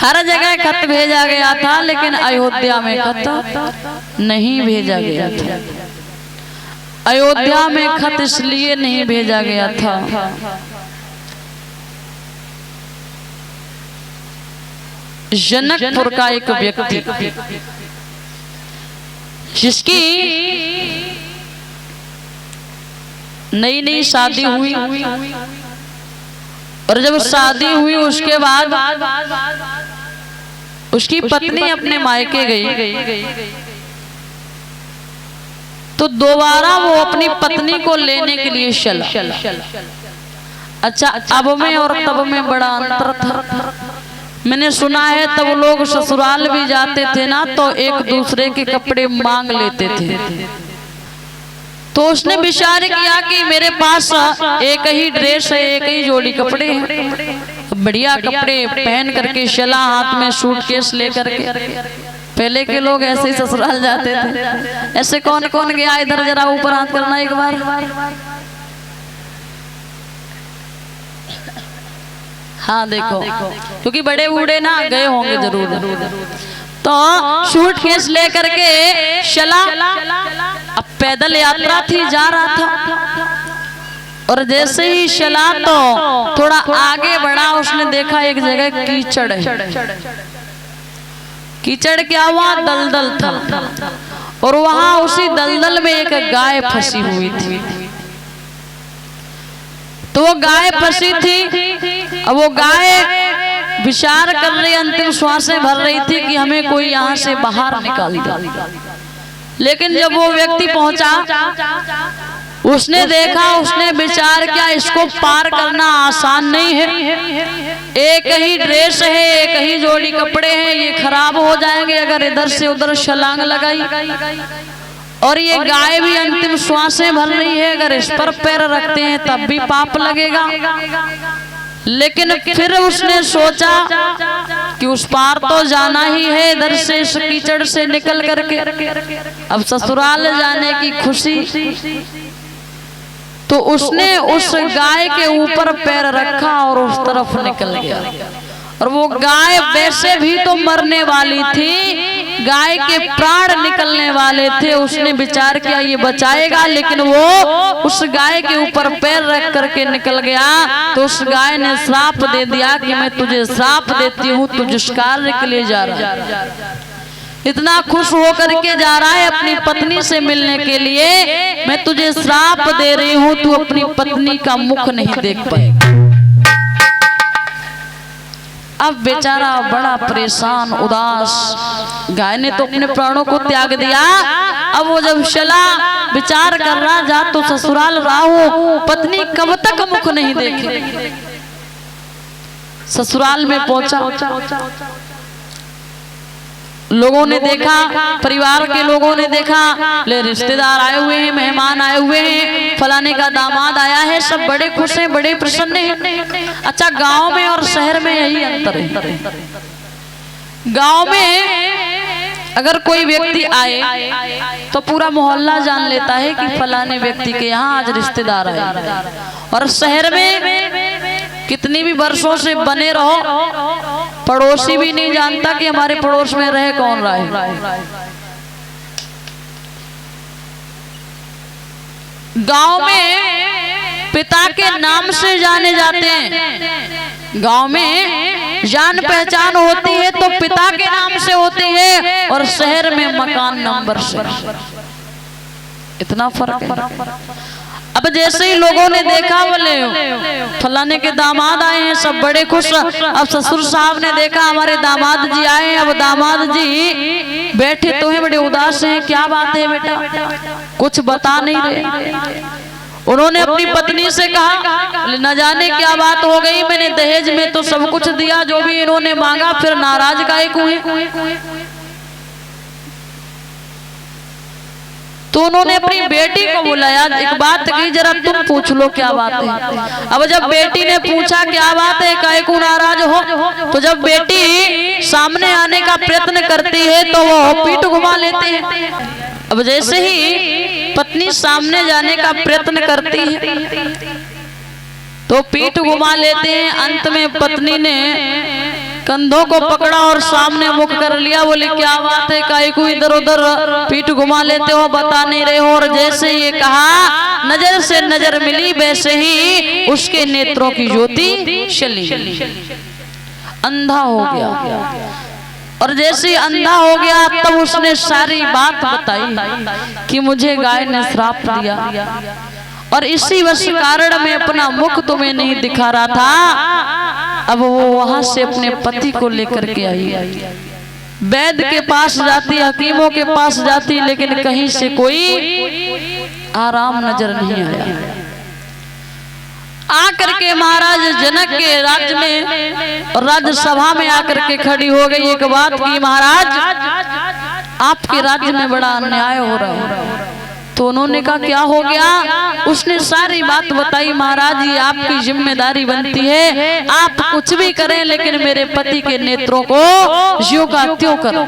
हर जगह खत भेजा गया था, लेकिन अयोध्या में खत नहीं भेजा गया था। अयोध्या में खत इसलिए नहीं भेजा गया था जनकपुर का एक व्यक्ति जिसकी नई नई शादी हुई, और जब शादी हुई उसके बाद उसकी पत्नी अपने मायके गई, तो दोबारा वो अपनी पत्नी को लेने के लिए चला। अच्छा, अब में और तब में बड़ा अंतर था। मैंने सुना है तब लोग ससुराल भी जाते थे ना तो एक दूसरे के कपड़े मांग लेते थे। तो उसने विचार किया कि मेरे पास एक ही ड्रेस है, एक ही जोड़ी कपड़े हैं, बढ़िया कपड़े पहन करके चला, हाथ में सूटकेस लेकर के। पहले के लोग ऐसे ही ससुराल जाते थे। ऐसे कौन कौन गया इधर, जरा ऊपर हाथ करना एक बार। हाँ देखो, क्योंकि बड़े बूढ़े ना गए होंगे जरूर। तो सूटकेस लेकर के चला, अब पैदल यात्रा थी, जा रहा था, और जैसे ही चला तो थोड़ा आगे बढ़ा, उसने देखा एक जगह कीचड़ है। कीचड़ क्या हुआ, दलदल था, और वहां उसी दलदल में एक गाय फंसी हुई थी। तो वो गाय फंसी थी, अब वो गाय विचार कर रही, अंतिम श्वासें भर रही थी कि हमें कोई यहाँ से बाहर निकाल दे। लेकिन जब वो व्यक्ति पहुंचा, उसने देखा, उसने विचार किया इसको पार करना आसान नहीं है। एक ही ड्रेस है, एक ही जोड़ी कपड़े हैं, ये खराब हो जाएंगे अगर इधर से उधर छलांग लगाई, और ये गाय भी अंतिम श्वासें भर रही है, अगर इस पर पैर रखते हैं तब भी पाप लगेगा। लेकिन फिर उसने सोचा कि उस पार तो जाना ही है, इधर से इस कीचड़ से निकल करके अब ससुराल जाने की खुशी। तो उसने उस गाय के ऊपर पैर रखा और उस तरफ निकल गया। और वो गाय वैसे भी तो मरने वाली थी, गाय के प्राण निकलने वाले थे। उसने विचार किया ये बचाएगा, लेकिन वो उस गाय के ऊपर पैर रख करके निकल गया। तो उस गाय ने श्राप दे दिया कि मैं तुझे श्राप देती हूँ, तू जिस कार्य के लिए जा रहा है, इतना खुश होकर के जा रहा है अपनी पत्नी से मिलने के लिए, मैं तुझे श्राप दे रही हूँ, तू अपनी पत्नी का मुख नहीं देख पाएगा। अब बेचारा बड़ा परेशान, उदास, गाय ने तो अपने प्राणों को त्याग दिया। अब वो जब चला, विचार कर रहा, जा तो ससुराल रहा हूं, पत्नी कब तक मुख नहीं देखे। ससुराल में पहुंचा, लोगों ने देखा, परिवार के लोगों ने देखा, ले रिश्तेदार आए हुए हैं, मेहमान आए हुए हैं, फलाने का दामाद आया है, सब बड़े खुश हैं, बड़े प्रसन्न हैं। अच्छा, गांव में और शहर में यही अंतर है। गांव में अगर कोई व्यक्ति आए तो पूरा मोहल्ला जान लेता है कि फलाने व्यक्ति के यहाँ आज रिश्तेदार आए, और शहर में कितनी भी वर्षों से बने रहो, पड़ोसी भी नहीं जानता कि हमारे पड़ोस में रहे कौन रहा है। गांव में पिता के नाम से जाने जाते हैं, गांव में जान पहचान होती है तो पिता के नाम से होती है, और शहर में मकान नंबर से। इतना फर्क है। अब जैसे ही लोगों ने देखा, बोले फलाने के दामाद आए हैं, सब बड़े खुश। अब ससुर साहब ने देखा हमारे दामाद जी आए हैं। अब दामाद जी बैठे तो हैं, बड़े उदास हैं, क्या बात है बेटा, कुछ बता नहीं रहे। उन्होंने अपनी पत्नी से कहा, न जाने क्या बात हो गई, मैंने दहेज में तो सब कुछ दिया जो भी इन्होंने मांगा, फिर नाराज काहे को हैं। तो उन्होंने अपनी बेटी को बुलाया, एक बात कही, जरा तुम पूछ लो क्या बात है। अब जब बेटी ने पूछा क्या बात है, काहे को नाराज हो, तो जब बेटी सामने आने का प्रयत्न करती है तो वो पीठ घुमा लेते हैं। अब जैसे ही पत्नी सामने जाने का प्रयत्न करती है तो पीठ घुमा लेते हैं। अंत में पत्नी ने कंधों को पकड़ा और सामने मुख कर लिया। बोले क्या बात है, काहे को इधर उधर पीठ घुमा लेते हो, बता नहीं रहे हो। और जैसे ये कहा, नजर से नजर मिली, वैसे ही उसके नेत्रों की ज्योति चली, अंधा हो गया। और जैसे ही अंधा हो गया तब उसने सारी बात बताई कि मुझे गाय ने श्राप दिया और इसी वश कारण मैं अपना मुख तुम्हें नहीं दिखा रहा था। अब वो वहां से अपने पति को लेकर के आई, वैद्य के पास जाती, हकीमों के पास जाती, लेकिन कहीं से कोई आराम नजर नहीं आया। आकर के महाराज जनक के राज्य में और राज्यसभा में आकर के खड़ी हो गई एक बात की, महाराज आपके राज्य में बड़ा अन्याय हो रहा है। तो उन्होंने कहा क्या हो गया? उसने सारी बात बताई। महाराज ये आपकी जिम्मेदारी बनती है, आप कुछ भी करें लेकिन मेरे पति के नेत्रों को ज्यों का त्यों करो।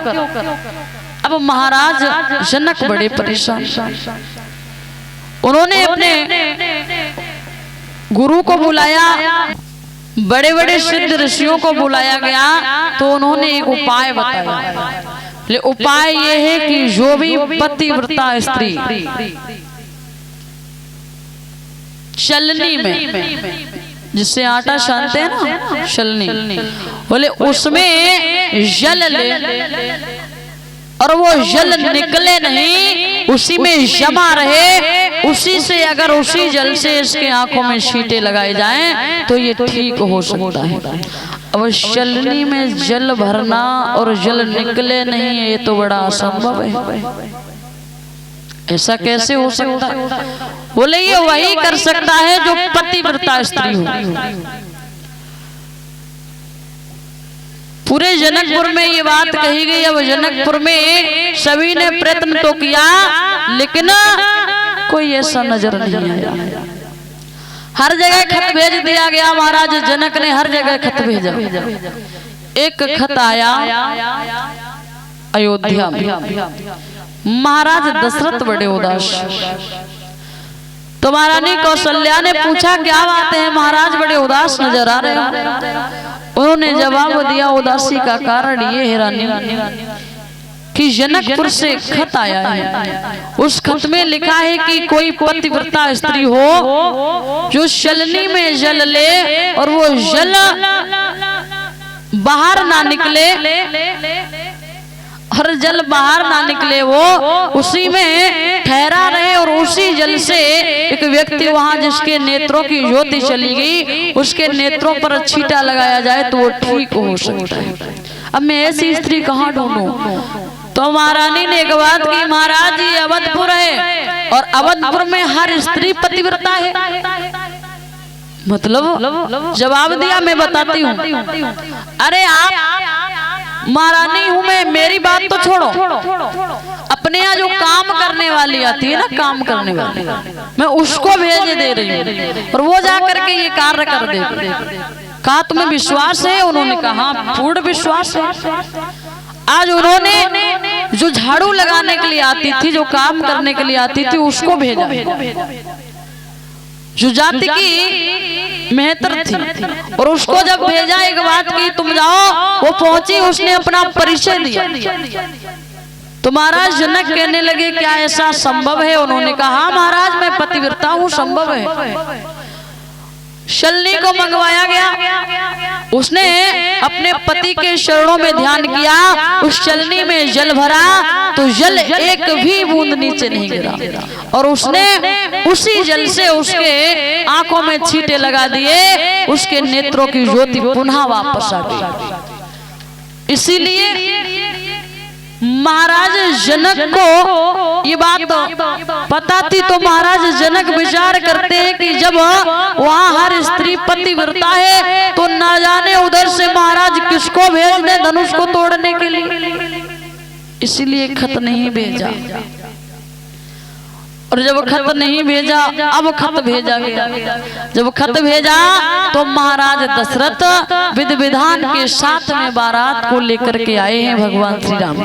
अब महाराज जनक बड़े परेशान, उन्होंने अपने गुरु को बुलाया, बड़े बड़े सिद्ध ऋषियों को बुलाया गया। तो उन्होंने एक उपाय बताया। उपाय ये है कि जो भी पतिव्रता स्त्री चलनी में, जिससे आटा छानते हैं ना, चलनी, बोले उसमें जल ले और वो जल निकले नहीं, उसी में जमा रहे, उसी से अगर उसी जल से इसके आंखों में छींटे लगाए जाएं तो ये ठीक हो सकता है। अब चलनी में जल भरना और जल निकले नहीं, ये तो बड़ा असंभव है। ऐसा कैसे हो सकता है? बोले ये वही कर सकता है जो पतिव्रता स्त्री हो। पूरे जनकपुर में ये बात कही गई। अब जनकपुर में सभी ने प्रयत्न तो किया लेकिन कोई ऐसा नजर नहीं आया। हर जगह खत भेज दिया गया। महाराज जनक ने हर जगह खत भेजा। एक खत आया अयोध्या में। महाराज दशरथ बड़े उदास। तो महारानी कौशल्या ने पूछा क्या बात है, महाराज बड़े उदास नजर आ रहे हैं। उन्होंने जवाब दिया उदासी का कारण ये है रानी कि जनकपुर से खत आया है। उस खत में लिखा है कि कोई पतिव्रता स्त्री हो जो चलनी में जल ले और वो जल बाहर ना निकले, और जल बाहर ना निकले, वो उसी में ठहरा रहे और उसी जल से एक व्यक्ति वहां जिसके नेत्रों की ज्योति चली गई, उसके नेत्रों पर छींटा लगाया जाए तो वो ठीक हो सकता है। अब मैं ऐसी स्त्री कहाँ ढूंढूं? तो महारानी ने एक बात की, महाराज ये अवधपुर है और अवधपुर में हर स्त्री पतिव्रता है। मतलब जवाब दिया, मैं बताती हूँ। अरे आप महारानी हूँ मैं, मेरी बात तो छोड़ो, अपने यहाँ जो काम करने वाली आती है ना, काम करने वाली, मैं उसको भेज दे रही हूँ और वो जाकर के ये कार्य कर दे। कहा तुम्हें विश्वास है? उन्होंने कहा पूर्ण विश्वास है। आज उन्होंने जो झाड़ू लगाने के लिए आती थी, जो काम करने के लिए आती थी, उसको भेजा। जो जाति की मेहतर थी और उसको जब भेजा, एक बात की तुम जाओ, वो पहुंची, उसने अपना परिचय दिया। तो महाराज जनक कहने लगे क्या ऐसा संभव है? उन्होंने कहा महाराज मैं पतिव्रता हूँ, संभव है। शल्नी को मंगवाया गया, उसने अपने पति के चरणों में ध्यान किया, उस चलनी में जल भरा तो जल एक भी बूंद नीचे नहीं गिरा और उसने उसी जल से उसके आंखों में छींटे लगा दिए, उसके नेत्रों की ज्योति पुनः वापस आ गई। इसीलिए महाराज जनक को ये बात पता थी, तो महाराज जनक विचार करते हैं कि जब वहाँ हर स्त्री पतिव्रता है तो ना जाने उधर से महाराज किसको भेज दे धनुष को तोड़ने के लिए, इसीलिए खत नहीं भेजा। और जब खत नहीं भेजा, अब खत भेजा गया। जब खत भेजा तो महाराज दशरथ विधि विधान के साथ में बारात को लेकर के आए हैं भगवान श्री राम।